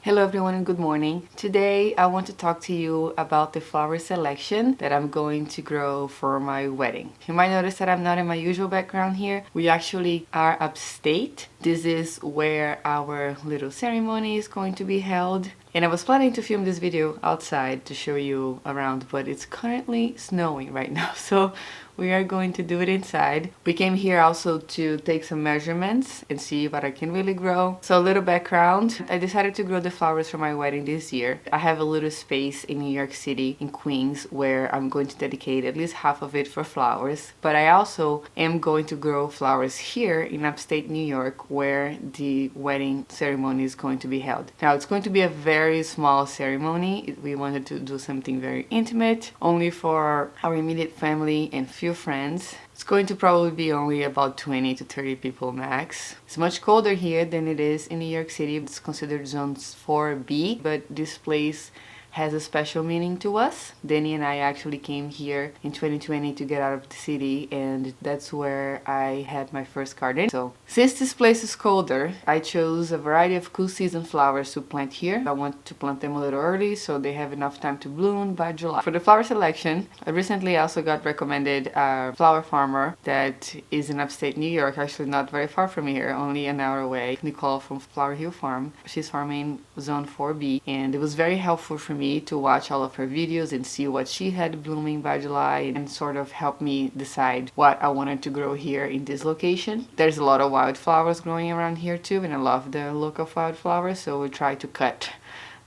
Hello everyone and good morning. Today I want to talk to you about the flower selection that I'm going to grow for my wedding. You might notice that I'm not in my usual background here. We actually are upstate. This is where our little ceremony is going to be held. And I was planning to film this video outside to show you around, but it's currently snowing right now, so we are going to do it inside. We came here also to take some measurements and see what I can really grow. So a little background, I decided to grow the flowers for my wedding this year. I have a little space in New York City, in Queens, where I'm going to dedicate at least half of it for flowers. But I also am going to grow flowers here in upstate New York, where the wedding ceremony is going to be held. Now it's going to be a very small ceremony. We wanted to do something very intimate, only for our immediate family and few friends. It's going to probably be only about 20 to 30 people max. It's much colder here than it is in New York City. It's considered zone 4B, but this place has a special meaning to us. Danny and I actually came here in 2020 to get out of the city, and that's where I had my first garden. So since this place is colder, I chose a variety of cool season flowers to plant here. I want to plant them a little early so they have enough time to bloom by July. For the flower selection, I recently also got recommended a flower farmer that is in upstate New York, actually not very far from here, only an hour away. Nicole from Flower Hill Farm. She's farming zone 4B, and it was very helpful for me to watch all of her videos and see what she had blooming by July, and sort of help me decide what I wanted to grow here in this location. There's a lot of wildflowers growing around here too, and I love the look of wildflowers, so we try to cut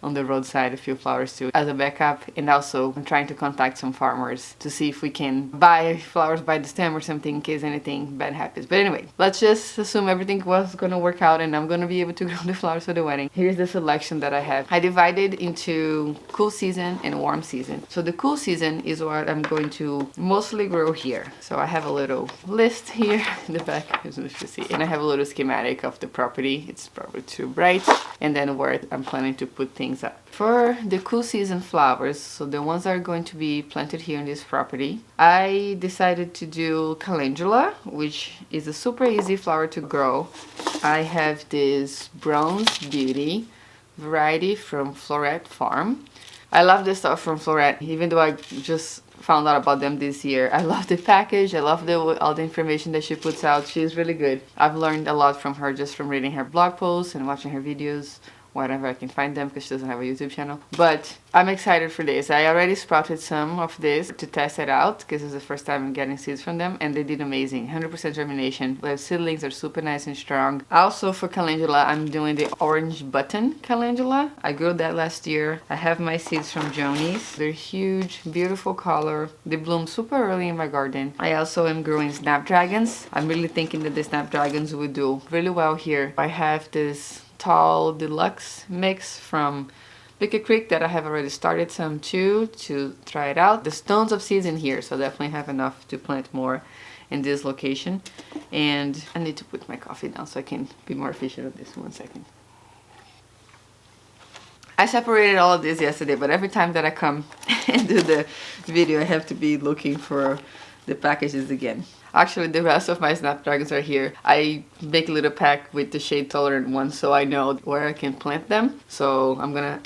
on the roadside a few flowers too as a backup. And also I'm trying to contact some farmers to see if we can buy flowers by the stem or something in case anything bad happens. But anyway, let's just assume everything was gonna work out and I'm gonna be able to grow the flowers for the wedding. Here's the selection that I have. I divided into cool season and warm season. So the cool season is what I'm going to mostly grow here. So I have a little list here in the back, as you should see, and I have a little schematic of the property. It's probably too bright, and then where I'm planning to put things up. For the cool season flowers, so the ones that are going to be planted here in this property, I decided to do Calendula, which is a super easy flower to grow. I have this Bronze Beauty variety from Florette Farm. I love this stuff from Florette, even though I just found out about them this year. I love the package. I love all the information that she puts out. She's really good. I've learned a lot from her just from reading her blog posts and watching her videos whenever I can find them, because she doesn't have a YouTube channel. But I'm excited for this. I already sprouted some of this to test it out, because it's the first time I'm getting seeds from them, and they did amazing. 100% germination. The seedlings are super nice and strong. Also for Calendula, I'm doing the orange button Calendula. I grew that last year. I have my seeds from Joni's. They're huge, beautiful color. They bloom super early in my garden. I also am growing Snapdragons. I'm really thinking that the Snapdragons would do really well here. I have this tall deluxe mix from Pick a Creek that I have already started some too to try it out. There's tons of seeds in here, so definitely have enough to plant more in this location. And I need to put my coffee down so I can be more efficient at this. 1 second. I separated all of this yesterday, but every time that I come and do the video, I have to be looking for the packages again. Actually, the rest of my Snapdragons are here. I make a little pack with the shade tolerant ones so I know where I can plant them. So I'm gonna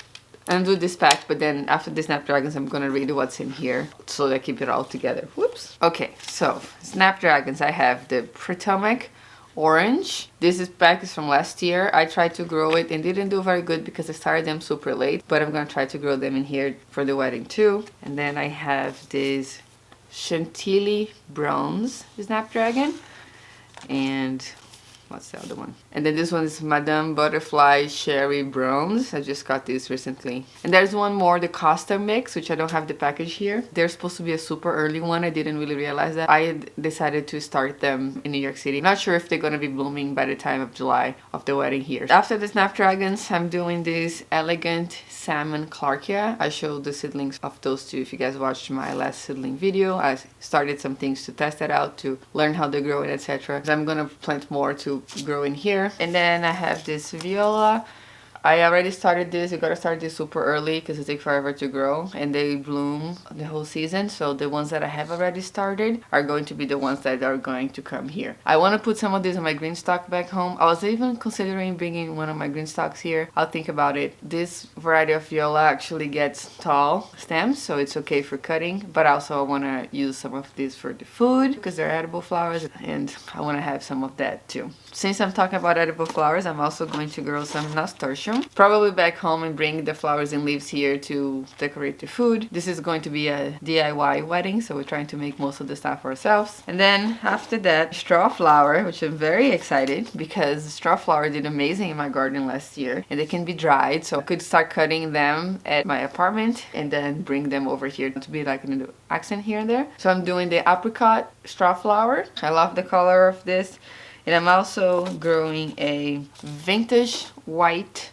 undo this pack, but then after the Snapdragons I'm gonna read what's in here so that I keep it all together. Whoops. Okay, so Snapdragons, I have the Potomac Orange. This pack is from last year. I tried to grow it and didn't do very good because I started them super late, but I'm gonna try to grow them in here for the wedding too. And then I have this Chantilly Bronze Snapdragon, and what's the other one? And then this one is Madame Butterfly Cherry Bronze. I just got this recently. And there's one more, the Costa Mix, which I don't have the package here. They're supposed to be a super early one. I didn't really realize that. I decided to start them in New York City. Not sure if they're gonna be blooming by the time of July of the wedding here. After the Snapdragons, I'm doing this Elegant Salmon Clarkia. I showed the seedlings of those two if you guys watched my last seedling video. I started some things to test it out, to learn how they grow and etc. So I'm gonna plant more to grow in here. And then I have this Viola. I already started this. You gotta start this super early because it takes forever to grow and they bloom the whole season. So the ones that I have already started are going to be the ones that are going to come here. I want to put some of these on my green stock back home. I was even considering bringing one of my green stocks here. I'll think about it. This variety of Viola actually gets tall stems, so it's okay for cutting, but also I want to use some of these for the food because they're edible flowers and I want to have some of that too. Since I'm talking about edible flowers, I'm also going to grow some nasturtium, probably back home, and bring the flowers and leaves here to decorate the food. This is going to be a DIY wedding, so we're trying to make most of the stuff ourselves. And then after that, Strawflower, which I'm very excited because Strawflower did amazing in my garden last year and they can be dried, so I could start cutting them at my apartment and then bring them over here to be like an accent here and there. So I'm doing the apricot Strawflower. I love the color of this. And I'm also growing a vintage white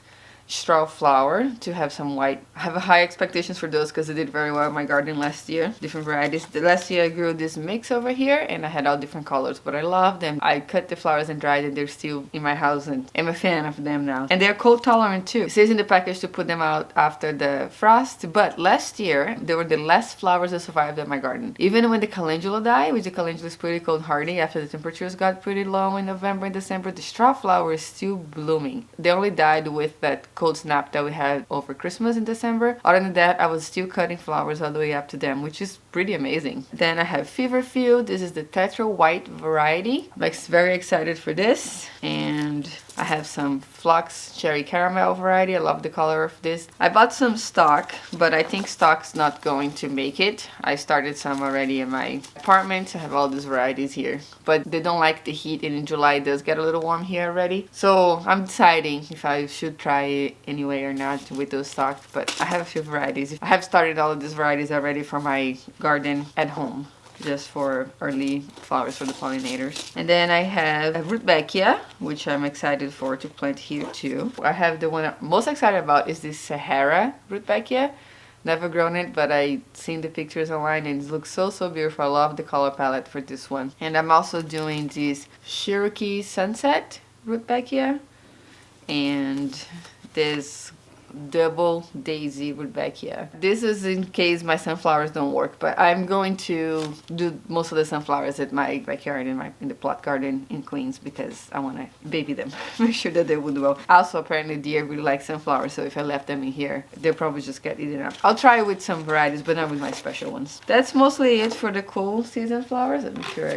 Strawflower to have some white. I have high expectations for those because they did very well in my garden last year. Different varieties. The last year I grew this mix over here and I had all different colors, but I love them. I cut the flowers and dried and they're still in my house and I'm a fan of them now. And they're cold tolerant too. It says in the package to put them out after the frost, but last year they were the last flowers that survived in my garden. Even when the Calendula died, which the Calendula is pretty cold hardy after the temperatures got pretty low in November and December, the Strawflower is still blooming. They only died with that cold snap that we had over Christmas in December. Other than that, I was still cutting flowers all the way up to them, which is pretty amazing. Then I have Feverfew. This is the Tetra White variety. I'm like very excited for this. And I have some Phlox Cherry Caramel variety. I love the color of this. I bought some stock, but I think stock's not going to make it. I started some already in my apartment. I have all these varieties here, but they don't like the heat, and in July it does get a little warm here already. So I'm deciding if I should try it anyway or not with those stocks, but I have a few varieties. I have started all of these varieties already for my garden at home, just for early flowers for the pollinators. And then I have a Rudbeckia, which I'm excited for to plant here too. I have the one I'm most excited about is this Sahara Rudbeckia. Never grown it, but I seen the pictures online and it looks so beautiful. I love the color palette for this one. And I'm also doing this Cherokee Sunset Rudbeckia and this double daisy Rudbeckia. This is in case my sunflowers don't work, but I'm going to do most of the sunflowers at my backyard in the plot garden in Queens because I want to baby them, make sure that they will do well. Also, apparently deer really like sunflowers, so if I left them in here, they'll probably just get eaten up. I'll try with some varieties, but not with my special ones. That's mostly it for the cool season flowers. I'm sure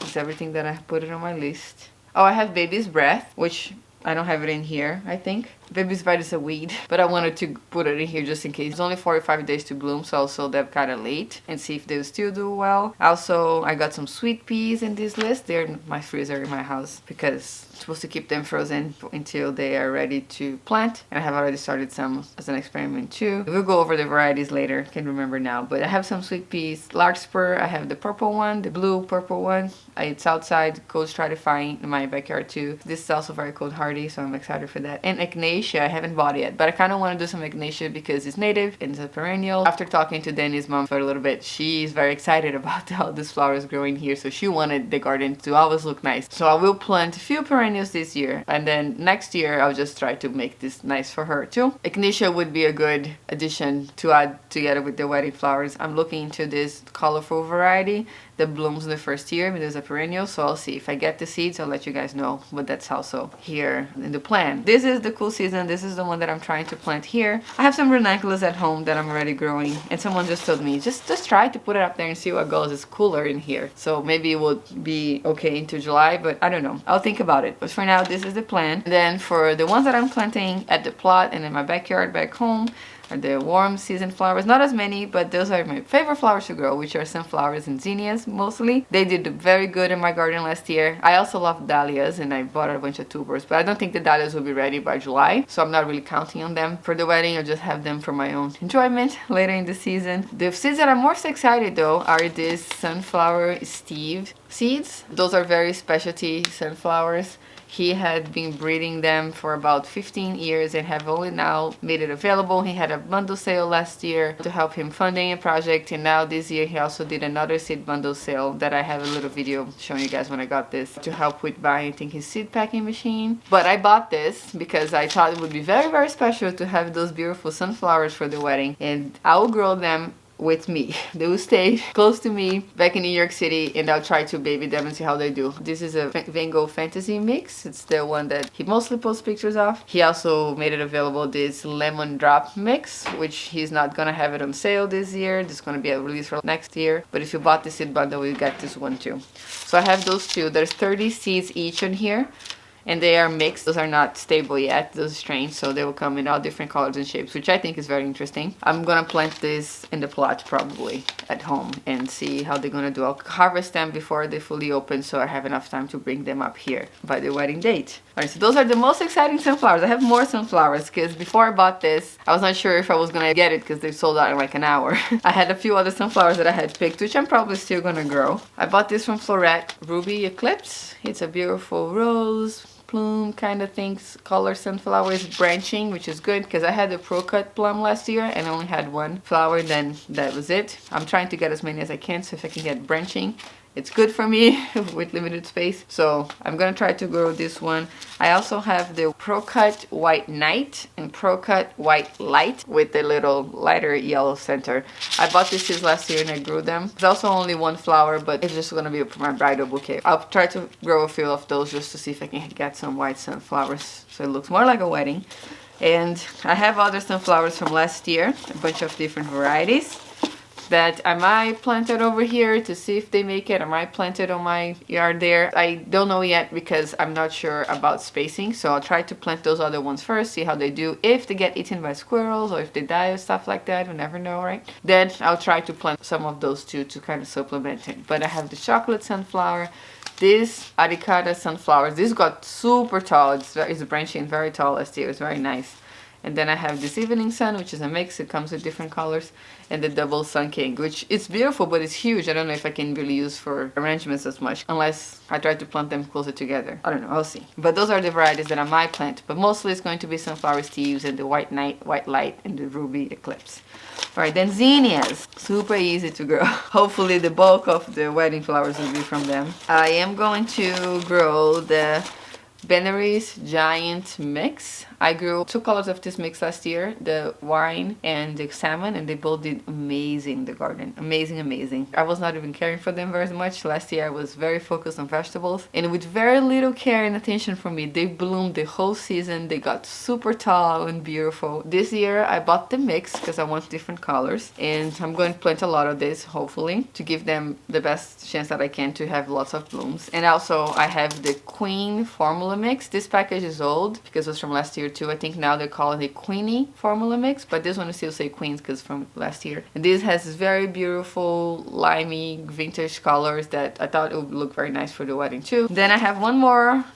it's everything that I put it on my list. Oh, I have baby's breath, which I don't have it in here, I think. Baby's breath is a weed, but I wanted to put it in here just in case. It's only 45 days to bloom, so I'll sow them kind of late and see if they'll still do well. Also, I got some sweet peas in this list. They're in my freezer in my house because I'm supposed to keep them frozen until they are ready to plant. And I have already started some as an experiment too. We'll go over the varieties later, can't remember now. But I have some sweet peas. Larkspur, I have the purple one, the blue purple one. It's outside, cold stratifying in my backyard too. This is also very cold hardy, so I'm excited for that. And Echinacea, I haven't bought it yet, but I kind of want to do some Echinacea because it's native and it's a perennial. After talking to Danny's mom for a little bit, she's very excited about all these flowers growing here, so she wanted the garden to always look nice. So I will plant a few perennials this year, and then next year I'll just try to make this nice for her too. Echinacea would be a good addition to add together with the wedding flowers. I'm looking into this colorful variety that blooms in the first year. It is a perennial, so I'll see. If I get the seeds, I'll let you guys know, but that's also here in the plan. This is the cool season. This is the one that I'm trying to plant here. I have some ranunculus at home that I'm already growing, and someone just told me, just try to put it up there and see what goes. It's cooler in here. So maybe it will be okay into July, but I don't know. I'll think about it. But for now, this is the plan. And then for the ones that I'm planting at the plot and in my backyard back home, are the warm season flowers. Not as many, but those are my favorite flowers to grow, which are sunflowers and zinnias mostly. They did very good in my garden last year. I also love dahlias, and I bought a bunch of tubers, but I don't think the dahlias will be ready by July, so I'm not really counting on them for the wedding. I'll just have them for my own enjoyment later in the season. The seeds that I'm most excited though are these sunflower Steve seeds. Those are very specialty sunflowers. He had been breeding them for about 15 years and have only now made it available. He had a bundle sale last year to help him funding a project, and now this year he also did another seed bundle sale that I have a little video showing you guys when I got this to help with buying, I think, his seed packing machine. But I bought this because I thought it would be very, very special to have those beautiful sunflowers for the wedding, and I will grow them with me. They will stay close to me back in New York City, and I'll try to baby them and see how they do. This is a Van Gogh Fantasy mix. It's the one that he mostly posts pictures of. He also made it available, this lemon drop mix, which he's not gonna have it on sale this year. This is gonna be a release for next year. But if you bought the seed bundle, you get this one too. So I have those two. There's 30 seeds each in here, and they are mixed. Those are not stable yet, those strains, so they will come in all different colors and shapes, which I think is very interesting. I'm gonna plant this in the plot probably at home and see how they're gonna do. I'll harvest them before they fully open so I have enough time to bring them up here by the wedding date. Alright, so those are the most exciting sunflowers. I have more sunflowers because before I bought this, I was not sure if I was gonna get it because they sold out in like an hour. I had a few other sunflowers that I had picked, which I'm probably still gonna grow. I bought this from Floret, Ruby Eclipse. It's a beautiful rose plume kind of things. Color sunflower is branching, which is good because I had a Pro-Cut plum last year and only had one flower, then that was it. I'm trying to get as many as I can, so if I can get branching, it's good for me with limited space. So I'm gonna try to grow this one. I also have the Pro-Cut White Night and Pro-Cut White Light with the little lighter yellow center. I bought these seeds last year and I grew them. It's also only one flower, but it's just gonna be for my bridal bouquet. I'll try to grow a few of those just to see if I can get some white sunflowers so it looks more like a wedding. And I have other sunflowers from last year, a bunch of different varieties that I might plant it over here to see if they make it. I might plant it on my yard there. I don't know yet because I'm not sure about spacing, so I'll try to plant those other ones first, see how they do. If they get eaten by squirrels or if they die or stuff like that, you never know, right? Then I'll try to plant some of those too to kind of supplement it. But I have the chocolate sunflower, this Apricotta sunflower. This got super tall. It's branching very tall last year. It's very nice. And then I have this Evening Sun, which is a mix. It comes with different colors. And the Double Sun King, which it's beautiful, but it's huge. I don't know if I can really use for arrangements as much, unless I try to plant them closer together. I don't know, I'll see. But those are the varieties that I might plant. But mostly it's going to be Sunflower Steves and the White Night, White Light, and the Ruby Eclipse. Alright, then Zinnias. Super easy to grow. Hopefully the bulk of the wedding flowers will be from them. I am going to grow the Benary's Giant Mix. I grew 2 colors of this mix last year, the wine and the salmon, and they both did amazing in the garden. Amazing, amazing. I was not even caring for them very much. Last year I was very focused on vegetables, and with very little care and attention from me, they bloomed the whole season. They got super tall and beautiful. This year I bought the mix because I want different colors, and I'm going to plant a lot of this, hopefully, to give them the best chance that I can to have lots of blooms. And also I have the Queen Formula Mix. This package is old because it was from last year too. I think now they call it the Queenie Formula Mix, but this one still say Queens because from last year. And this has this very beautiful limey vintage colors that I thought it would look very nice for the wedding too. Then I have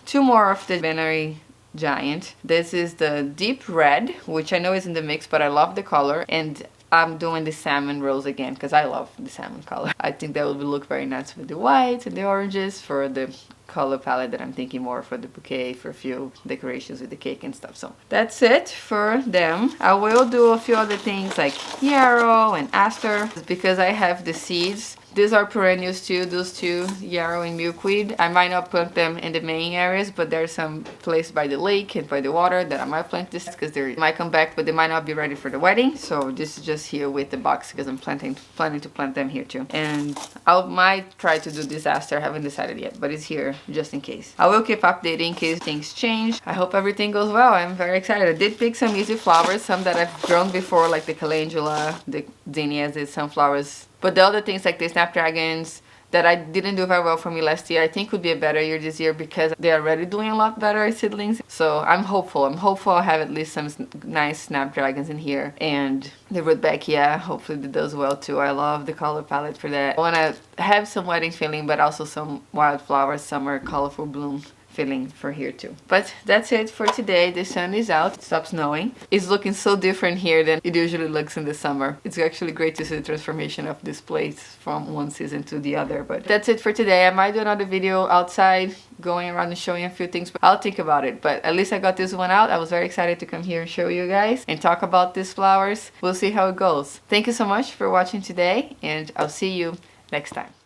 two more of the Benary Giant. This is the Deep Red, which I know is in the mix, but I love the color. And I'm doing the salmon rose again because I love the salmon color. I think that would look very nice with the whites and the oranges for the color palette that I'm thinking more for the bouquet, for a few decorations with the cake and stuff. So that's it for them. I will do a few other things like yarrow and aster because I have the seeds. These are perennials too, those two, yarrow and milkweed. I might not plant them in the main areas, but there's some place by the lake and by the water that I might plant this because they might come back, but they might not be ready for the wedding. So this is just here with the box because I'm planning to plant them here too. And I might try to do this aster. I haven't decided yet, but it's here just in case. I will keep updating in case things change. I hope everything goes well. I'm very excited. I did pick some easy flowers, some that I've grown before, like the Calendula, the Zinnias, the sunflowers. But the other things like the Snapdragons that I didn't do very well for me last year, I think would be a better year this year because they are already doing a lot better as seedlings. So I'm hopeful. I'll have at least some nice Snapdragons in here. And the Rudbeckia, hopefully it does well too. I love the color palette for that. I want to have some wedding feeling, but also some wildflowers, summer, colorful bloom feeling for here too. But that's it for today. The sun is out. It stopped snowing. It's looking so different here than it usually looks in the summer. It's actually great to see the transformation of this place from one season to the other. But that's it for today. I might do another video outside going around and showing a few things, but I'll think about it. But at least I got this one out. I was very excited to come here and show you guys and talk about these flowers. We'll see how it goes. Thank you so much for watching today, and I'll see you next time.